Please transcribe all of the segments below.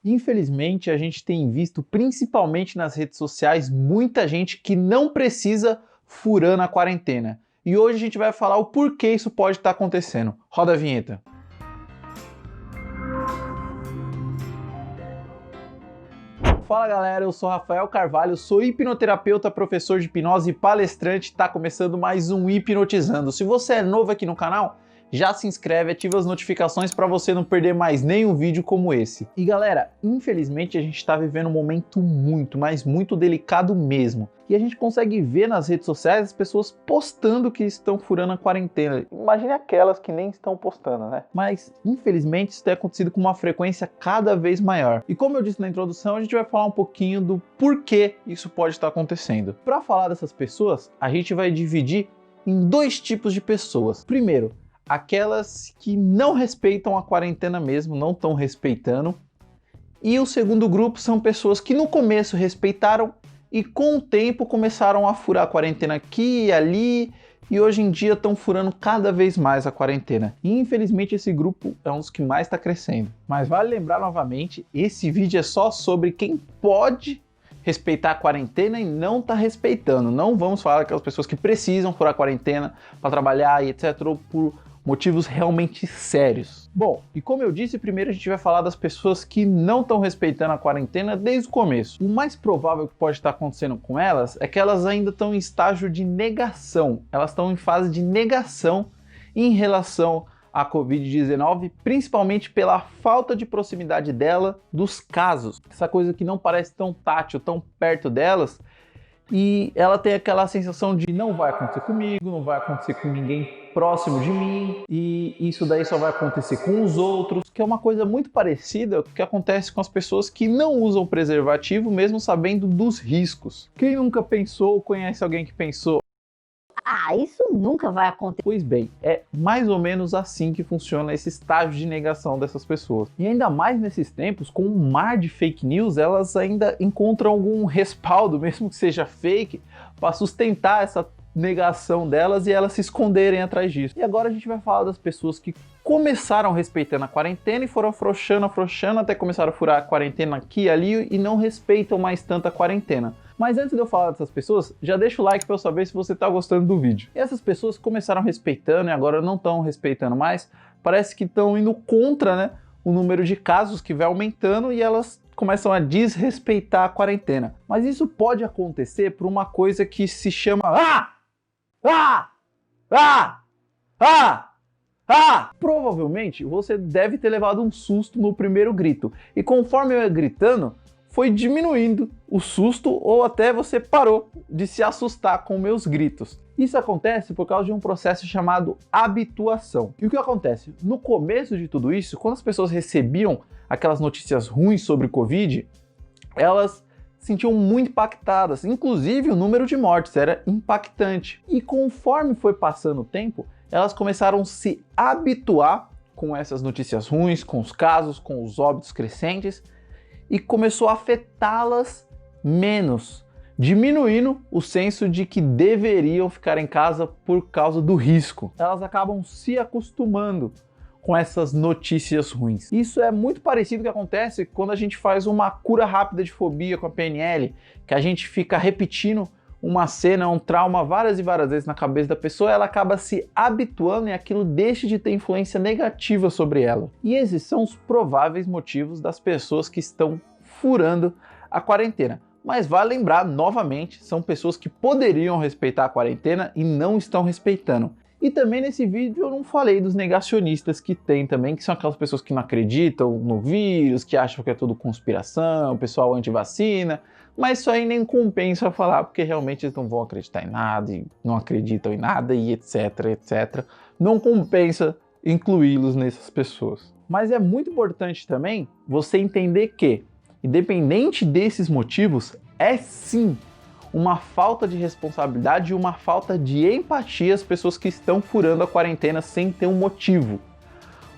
Infelizmente, a gente tem visto, principalmente nas redes sociais, muita gente que não precisa furando a quarentena. E hoje a gente vai falar o porquê isso pode estar acontecendo. Roda a vinheta. Fala galera, eu sou Rafael Carvalho, sou hipnoterapeuta, professor de hipnose e palestrante. Tá começando mais um Hipnotizando. Se você é novo aqui no canal, já se inscreve, ativa as notificações para você não perder mais nenhum vídeo como esse. E galera, infelizmente a gente está vivendo um momento muito delicado mesmo. E a gente consegue ver nas redes sociais as pessoas postando que estão furando a quarentena. Imagine aquelas que nem estão postando, né? Mas infelizmente isso tem acontecido com uma frequência cada vez maior. E como eu disse na introdução, a gente vai falar um pouquinho do porquê isso pode estar acontecendo. Para falar dessas pessoas, a gente vai dividir em dois tipos de pessoas. Primeiro, aquelas que não respeitam a quarentena mesmo, não estão respeitando. E o segundo grupo são pessoas que no começo respeitaram e com o tempo começaram a furar a quarentena aqui e ali, e hoje em dia estão furando cada vez mais a quarentena. E infelizmente esse grupo é um dos que mais está crescendo. Mas vale lembrar novamente, esse vídeo é só sobre quem pode respeitar a quarentena e não está respeitando. Não vamos falar daquelas pessoas que precisam furar a quarentena para trabalhar e etc. ou por motivos realmente sérios. Bom, e como eu disse, primeiro a gente vai falar das pessoas que não estão respeitando a quarentena desde o começo. O mais provável que pode estar acontecendo com elas é que elas ainda estão em estágio de negação. Elas estão em fase de negação em relação à Covid-19, principalmente pela falta de proximidade dela dos casos. Essa coisa que não parece tão tátil, tão perto delas, e ela tem aquela sensação de não vai acontecer comigo, não vai acontecer com ninguém próximo de mim, e isso daí só vai acontecer com os outros, que é uma coisa muito parecida com o que acontece com as pessoas que não usam preservativo, mesmo sabendo dos riscos. Quem nunca pensou ou conhece alguém que pensou? Ah, isso nunca vai acontecer. Pois bem, é mais ou menos assim que funciona esse estágio de negação dessas pessoas. E ainda mais nesses tempos, com um mar de fake news, elas ainda encontram algum respaldo, mesmo que seja fake, para sustentar essa negação delas e elas se esconderem atrás disso. E agora a gente vai falar das pessoas que começaram respeitando a quarentena e foram afrouxando, até começaram a furar a quarentena aqui e ali e não respeitam mais tanto a quarentena. Mas antes de eu falar dessas pessoas, já deixa o like para eu saber se você está gostando do vídeo. E essas pessoas começaram respeitando e agora não estão respeitando mais, parece que estão indo contra, né, o número de casos que vai aumentando e elas começam a desrespeitar a quarentena. Mas isso pode acontecer por uma coisa que se chama Provavelmente você deve ter levado um susto no primeiro grito e conforme eu ia gritando, foi diminuindo o susto ou até você parou de se assustar com meus gritos. Isso acontece por causa de um processo chamado habituação. E o que acontece? No começo de tudo isso, quando as pessoas recebiam aquelas notícias ruins sobre Covid, elas se sentiam muito impactadas, inclusive o número de mortes era impactante. E conforme foi passando o tempo, elas começaram a se habituar com essas notícias ruins, com os casos, com os óbitos crescentes, e começou a afetá-las menos, diminuindo o senso de que deveriam ficar em casa por causa do risco. Elas acabam se acostumando com essas notícias ruins. Isso é muito parecido com o que acontece quando a gente faz uma cura rápida de fobia com a PNL, que a gente fica repetindo uma cena, um trauma várias e várias vezes na cabeça da pessoa, ela acaba se habituando e aquilo deixa de ter influência negativa sobre ela. E esses são os prováveis motivos das pessoas que estão furando a quarentena. Mas vale lembrar, novamente, são pessoas que poderiam respeitar a quarentena e não estão respeitando. E também nesse vídeo eu não falei dos negacionistas que tem também, que são aquelas pessoas que não acreditam no vírus, que acham que é tudo conspiração, pessoal anti-vacina, mas isso aí nem compensa falar, porque realmente eles não vão acreditar em nada, e não acreditam em nada, e etc. Não compensa incluí-los nessas pessoas. Mas é muito importante também você entender que, independente desses motivos, é sim uma falta de responsabilidade e uma falta de empatia às pessoas que estão furando a quarentena sem ter um motivo.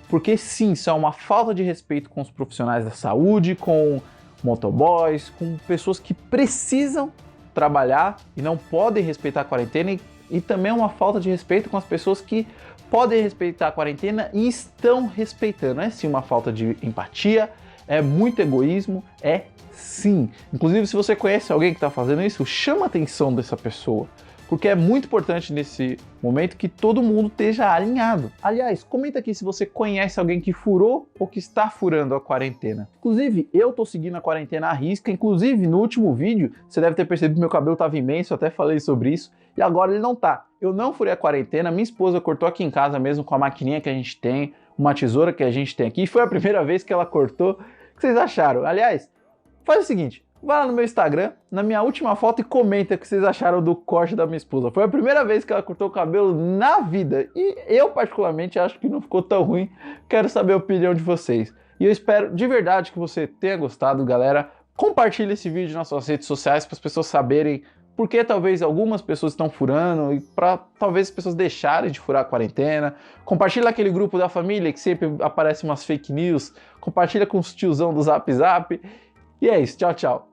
Porque sim, isso é uma falta de respeito com os profissionais da saúde, com motoboys, com pessoas que precisam trabalhar e não podem respeitar a quarentena, e também uma falta de respeito com as pessoas que podem respeitar a quarentena e estão respeitando. É sim uma falta de empatia, É muito egoísmo? É sim. Inclusive, se você conhece alguém que está fazendo isso, chama a atenção dessa pessoa. Porque é muito importante nesse momento que todo mundo esteja alinhado. Aliás, comenta aqui se você conhece alguém que furou ou que está furando a quarentena. Inclusive, eu tô seguindo a quarentena à risca. Inclusive, no último vídeo, você deve ter percebido que meu cabelo estava imenso, eu até falei sobre isso. E agora ele não tá. Eu não furei a quarentena, minha esposa cortou aqui em casa mesmo com a maquininha que a gente tem, uma tesoura que a gente tem aqui. E foi a primeira vez que ela cortou. O que vocês acharam? Aliás, faz o seguinte. Vai lá no meu Instagram, na minha última foto e comenta o que vocês acharam do corte da minha esposa. Foi a primeira vez que ela cortou o cabelo na vida. E eu, particularmente, acho que não ficou tão ruim. Quero saber a opinião de vocês. E eu espero de verdade que você tenha gostado, galera. Compartilhe esse vídeo nas suas redes sociais para as pessoas saberem por que talvez algumas pessoas estão furando e para talvez as pessoas deixarem de furar a quarentena. Compartilha aquele grupo da família que sempre aparece umas fake news. Compartilha com os tiozão do Zap Zap. E é isso, tchau, tchau.